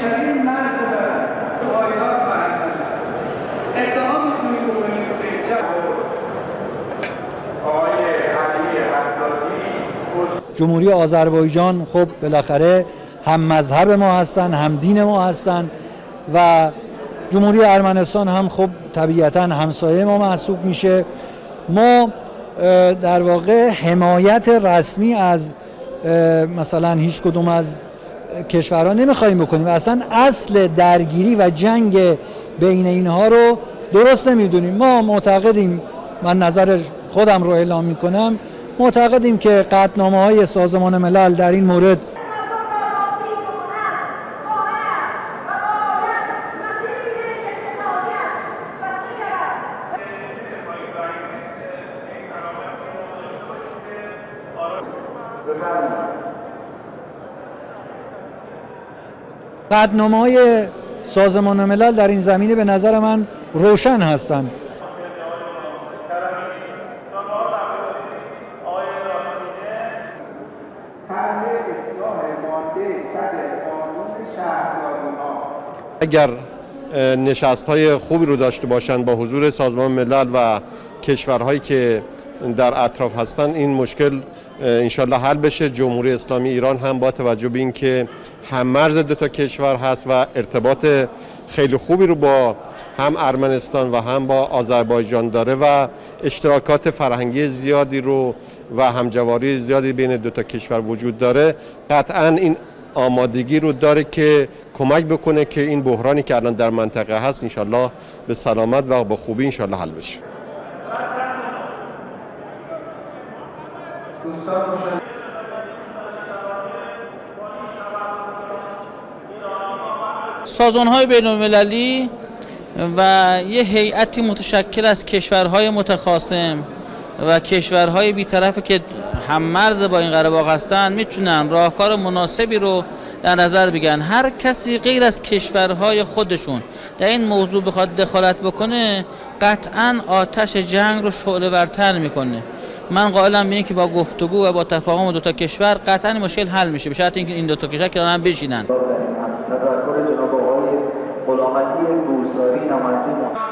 بیشترین مرز در پایدار خواهد بود. ادعا میتونیم بکنیم که آقای علی حدادی جمهوری آذربایجان خب بالاخره هم مذهب ما هستن، هم دین ما هستن و جمهوری ارمنستان هم خب طبیعتاً همسایه ما محسوب میشه. ما در واقع حمایت رسمی از مثلا هیچ کدوم از کشورها نمیخوایم بکنیم. اصلا اصل درگیری و جنگ بین اینها رو درست نمیدونیم. ما معتقدیم، من نظر خودم رو اعلام میکنم، معتقدیم که قطعنامه‌های سازمان ملل در این مورد قطعنامه‌های سازمان ملل در این زمینه به نظر من روشن هستند. اگر نشست‌های خوبی رو داشته باشند با حضور سازمان ملل و کشورهایی که در اطراف هستند، این مشکل انشالله حل بشه. جمهوری اسلامی ایران هم با توجه به اینکه هم مرز دو تا کشور هست و ارتباط خیلی خوبی رو با هم ارمنستان و هم با آذربایجان داره و اشتراکات فرهنگی زیادی رو و همجواری زیادی بین دو تا کشور وجود داره، قطعاً این آمادگی رو داره که کمک بکنه که این بحرانی که الان در منطقه هست انشالله به سلامت و با خوبی انشالله حل بشه. سازمان‌های بین‌المللی و یه هیئتی متشکل از کشورهای متخاصم و کشورهای بی‌طرفی که هم مرز با این قره باغ هستن میتونن راهکار مناسبی رو در نظر بگیرن. هر کسی غیر از کشورهای خودشون در این موضوع بخواد دخالت بکنه، قطعاً آتش جنگ رو شعله‌ورتر میکنه. من قائلم به این که با گفتگو و با تفاهم دو تا کشور قطعاً این مشکل حل میشه، به شرط اینکه این دو تا کشور کنار هم بشینن. تذکر جناب آقای غلامعلی روساری نماینده